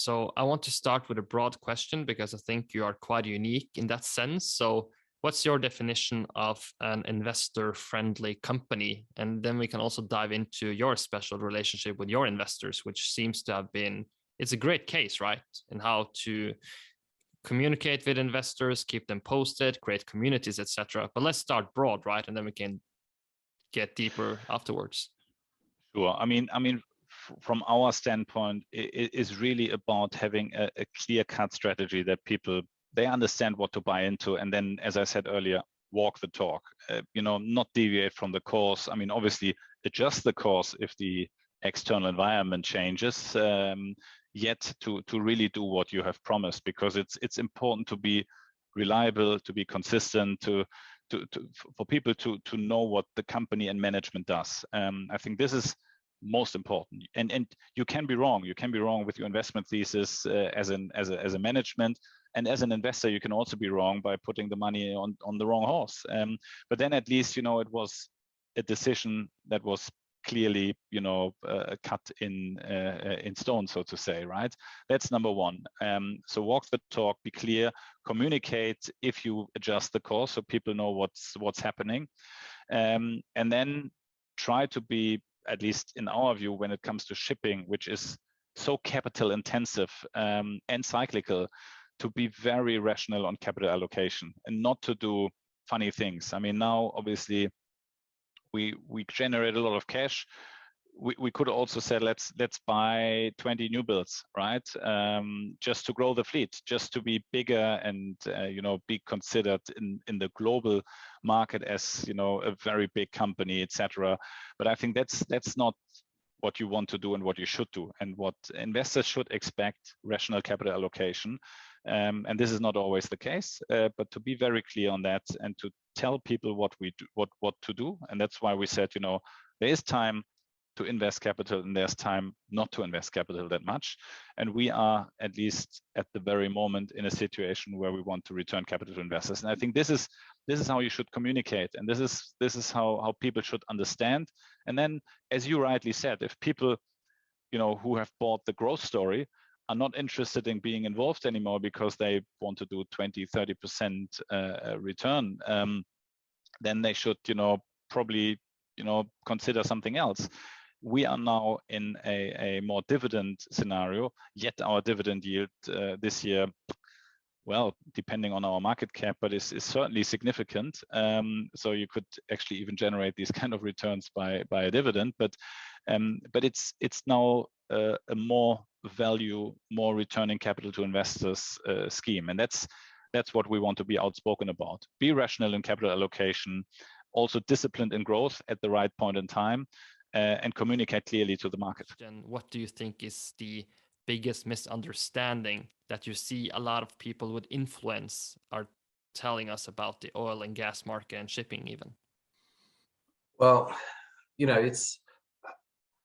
So I want to start with a broad question because I think you are quite unique in that sense. So what's your definition of an investor-friendly company? And then we can also dive into your special relationship with your investors, which seems to have been, it's a great case, right? And how to communicate with investors, keep them posted, create communities, etc. But let's start broad, right? And then we can get deeper afterwards. Sure. I mean, from our standpoint, it is really about having a clear-cut strategy that people, they understand what to buy into, and then, as I said earlier, walk the talk. Not deviate from the course. I mean, obviously, adjust the course if the external environment changes. Yet to really do what you have promised, because it's important to be reliable, to be consistent, for people to know what the company and management does. I think this is most important. And you can be wrong. You can be wrong with your investment thesis as a management, and as an investor, you can also be wrong by putting the money on the wrong horse. But then at least it was a decision that was clearly cut in stone, so to say, right? That's number one. So walk the talk, be clear, communicate if you adjust the course so people know what's happening, and then try to be, at least in our view, when it comes to shipping, which is so capital intensive and cyclical, to be very rational on capital allocation and not to do funny things. I mean, now obviously we generate a lot of cash. We could also say let's buy 20 new builds, right? Just to grow the fleet, just to be bigger and be considered in the global market as a very big company, etc. But I think that's not what you want to do and what you should do, and what investors should expect: rational capital allocation. And this is not always the case, but to be very clear on that and to tell people what we do, what to do. And that's why we said, there is time to invest capital and there's time not to invest capital that much. And we are, at least at the very moment, in a situation where we want to return capital to investors. And I think this is how you should communicate, and this is how people should understand. And then, as you rightly said, if people who have bought the growth story are not interested in being involved anymore because they want to do 20-30% return, then they should probably consider something else. We are now in a more dividend scenario, yet our dividend yield this year, well, depending on our market cap, but is certainly significant. So you could actually even generate these kind of returns by a dividend, but it's now a more value, more returning capital to investors scheme, and that's what we want to be outspoken about. Be rational in capital allocation, also disciplined in growth at the right point in time, and communicate clearly to the market. And what do you think is the biggest misunderstanding that you see a lot of people with influence are telling us about the oil and gas market and shipping even? Well,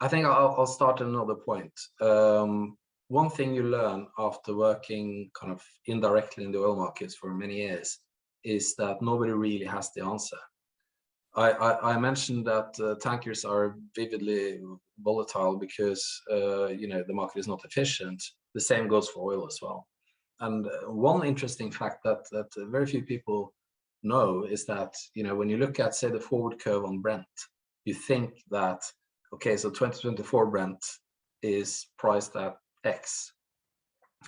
I think I'll start at another point. One thing you learn after working kind of indirectly in the oil markets for many years is that nobody really has the answer. I mentioned that tankers are vividly volatile because the market is not efficient. The same goes for oil as well. And one interesting fact that very few people know is that when you look at, say, the forward curve on Brent, you think that, okay, so 2024 Brent is priced at X.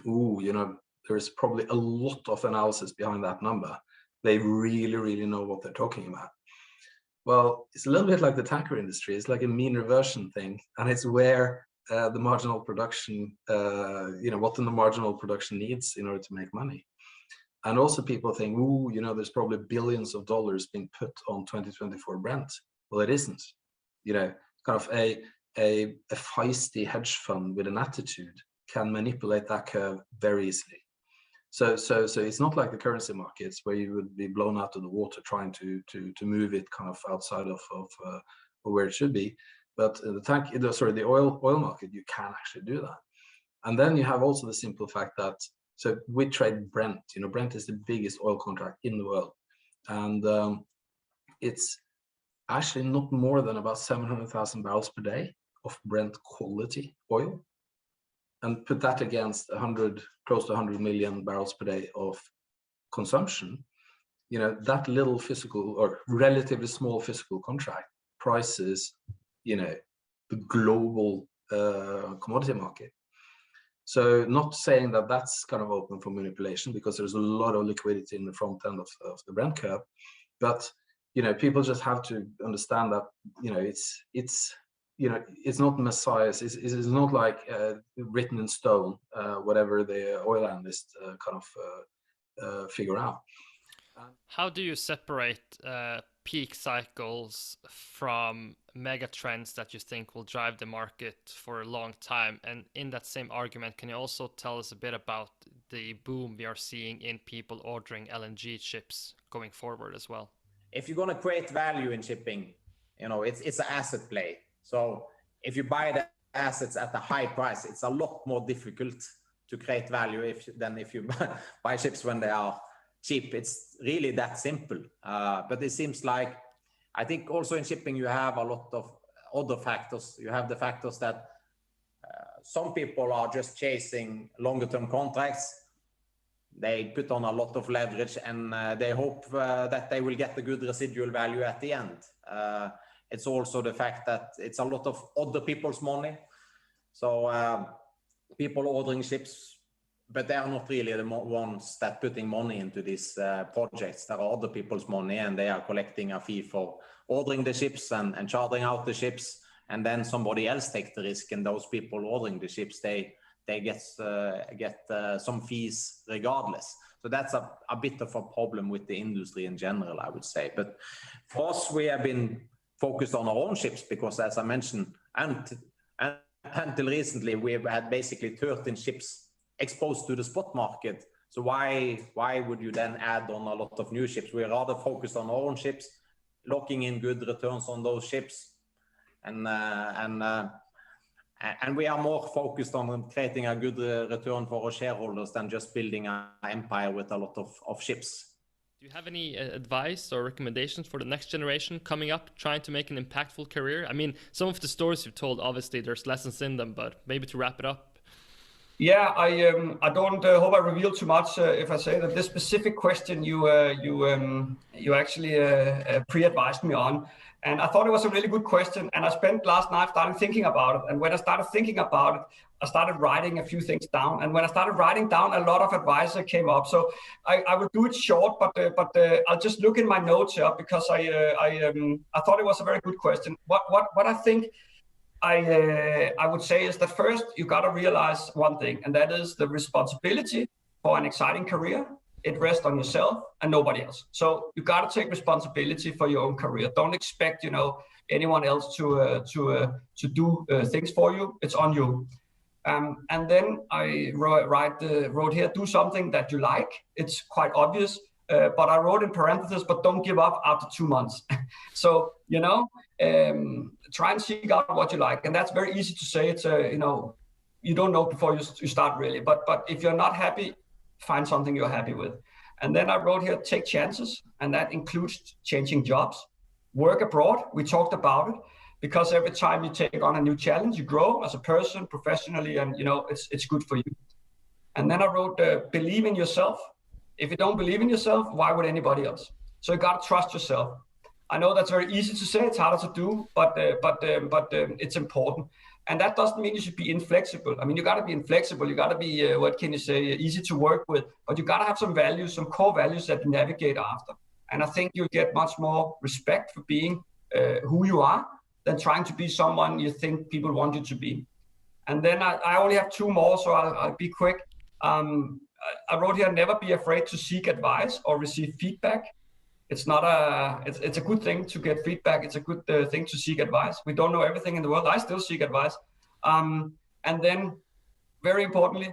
There's probably a lot of analysis behind that number. They really, really know what they're talking about. Well, it's a little bit like the tanker industry. It's like a mean reversion thing, and it's where the marginal production, what the marginal production needs in order to make money. And also people think, there's probably billions of dollars being put on 2024 Brent. Well, it isn't. Kind of a feisty hedge fund with an attitude can manipulate that curve very easily. So it's not like the currency markets where you would be blown out of the water trying to move it kind of outside of where it should be. But the oil market, you can actually do that. And then you have also the simple fact that, so we trade Brent. Brent is the biggest oil contract in the world, and it's actually not more than about 700,000 barrels per day of Brent quality oil. and put that against close to 100 million barrels per day of consumption, that little physical or relatively small physical contract prices, the global commodity market. So not saying that that's kind of open for manipulation, because there's a lot of liquidity in the front end of the Brent curve, but people just have to understand that it's not messiahs. It's not like written in stone, whatever the oil analysts kind of figure out. How do you separate peak cycles from mega trends that you think will drive the market for a long time? And in that same argument, can you also tell us a bit about the boom we are seeing in people ordering LNG ships going forward as well? If you're going to create value in shipping, it's an asset play. So if you buy the assets at a high price, it's a lot more difficult to create value than if you buy ships when they are cheap. It's really that simple. But it seems like, I think also in shipping, you have a lot of other factors. You have the factors that some people are just chasing longer term contracts. They put on a lot of leverage and they hope that they will get the good residual value at the end. It's also the fact that it's a lot of other people's money. So people ordering ships, but they are not really the ones that putting money into these projects. There are other people's money, and they are collecting a fee for ordering the ships and chartering out the ships. And then somebody else takes the risk, and those people ordering the ships, they get some fees regardless. So that's a bit of a problem with the industry in general, I would say. But for us, we have been focused on our own ships because, as I mentioned, until recently, we have had basically 13 ships exposed to the spot market. So why would you then add on a lot of new ships? We're rather focused on our own ships, locking in good returns on those ships, and we are more focused on creating a good return for our shareholders than just building an empire with a lot of ships. Do you have any advice or recommendations for the next generation coming up, trying to make an impactful career? I mean, some of the stories you've told, obviously there's lessons in them, but maybe to wrap it up. Yeah, I don't hope I reveal too much if I say that this specific question you actually pre-advised me on, and I thought it was a really good question, and I spent last night starting thinking about it. And when I started thinking about it, I started writing a few things down, and when I started writing down, a lot of advice came up. So I will do it short, but I'll just look in my notes here because I thought it was a very good question. What I think I would say is that first you got to realize one thing, and that is the responsibility for an exciting career. It rests on yourself and nobody else. So you got to take responsibility for your own career. Don't expect anyone else to do things for you. It's on you. And then I wrote here, do something that you like. It's quite obvious, but I wrote in parentheses, but don't give up after 2 months. So try and seek out what you like, and that's very easy to say. It's you don't know before you start really, but if you're not happy, find something you're happy with. And then I wrote here, take chances, and that includes changing jobs, work abroad. We talked about it, because every time you take on a new challenge, you grow as a person professionally, and it's good for you. And then I wrote, believe in yourself. If you don't believe in yourself, why would anybody else? So you got to trust yourself. I know that's very easy to say, it's harder to do, but it's important. And that doesn't mean you should be inflexible. I mean, you got to be inflexible. You got to be, easy to work with. But you got to have some values, some core values that you navigate after. And I think you'll get much more respect for being who you are than trying to be someone you think people want you to be. And then I only have 2 more, so I'll be quick. I wrote here, never be afraid to seek advice or receive feedback. It's a good thing to get feedback. It's a good thing to seek advice. We don't know everything in the world. I still seek advice. And then, very importantly,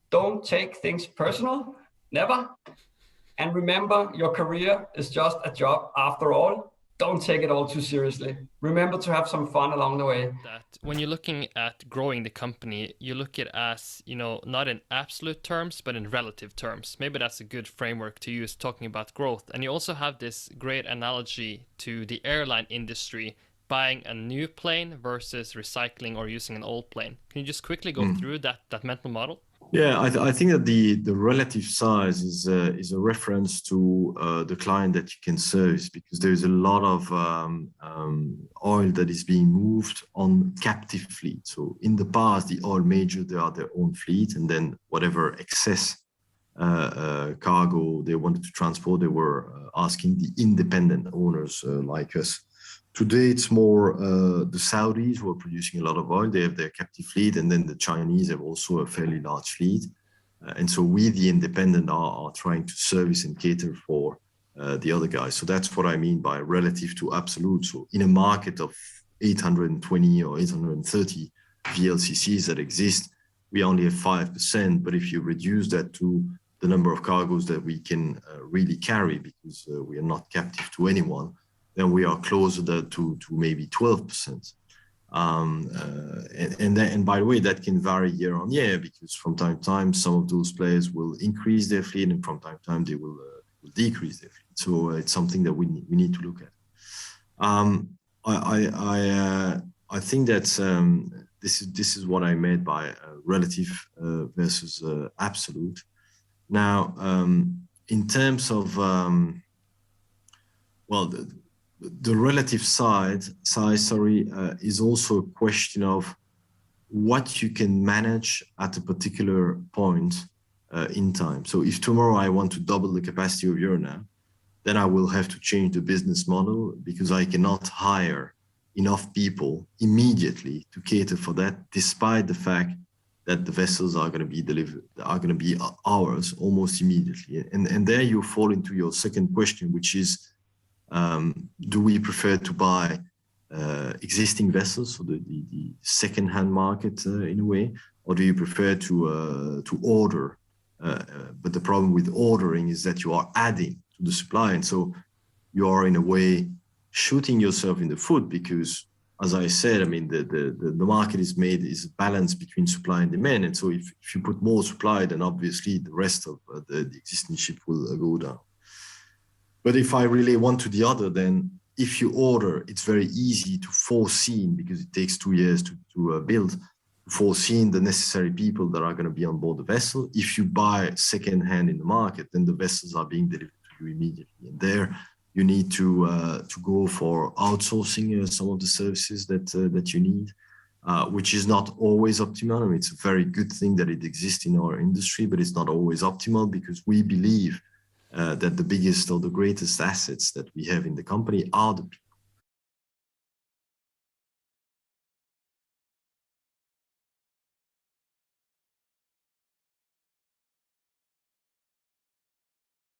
don't take things personal. Never. And remember, your career is just a job after all. Don't take it all too seriously. Remember to have some fun along the way. That when you're looking at growing the company, you look at it as, not in absolute terms, but in relative terms. Maybe that's a good framework to use talking about growth. And you also have this great analogy to the airline industry, buying a new plane versus recycling or using an old plane. Can you just quickly go through that mental model? Yeah, I think that the relative size is a reference to the client that you can service, because there's a lot of oil that is being moved on captive fleet. So in the past, the oil majors, they are their own fleet, and then whatever excess cargo they wanted to transport, they were asking the independent owners like us. Today, it's more the Saudis who are producing a lot of oil. They have their captive fleet, and then the Chinese have also a fairly large fleet. And so we, the independent, are trying to service and cater for the other guys. So that's what I mean by relative to absolute. So in a market of 820 or 830 VLCCs that exist, we only have 5%. But if you reduce that to the number of cargoes that we can really carry, because we are not captive to anyone, then we are closer to maybe 12%. And by the way, that can vary year on year, because from time to time, some of those players will increase their fleet, and from time to time, they will decrease their fleet. So it's something that we need to look at. I think that this is what I meant by relative versus absolute. Now, in terms of the relative size, is also a question of what you can manage at a particular point in time. So if tomorrow I want to double the capacity of Euronav, then I will have to change the business model, because I cannot hire enough people immediately to cater for that, despite the fact that the vessels are going to be delivered, are going to be ours almost immediately. And there you fall into your second question, which is, do we prefer to buy existing vessels, so the second-hand market in a way, or do you prefer to order? But the problem with ordering is that you are adding to the supply, and so you are in a way shooting yourself in the foot, because, as I said, I mean, the market is a balance between supply and demand, and so if you put more supply, then obviously the rest of the existing ship will go down. But if I really want to the other, then if you order, it's very easy to foresee, because it takes 2 years to build, foresee the necessary people that are going to be on board the vessel. If you buy second-hand in the market, then the vessels are being delivered to you immediately. And there you need to go for outsourcing some of the services that you need, which is not always optimal. I mean, it's a very good thing that it exists in our industry, but it's not always optimal, because we believe that the biggest or the greatest assets that we have in the company are the people.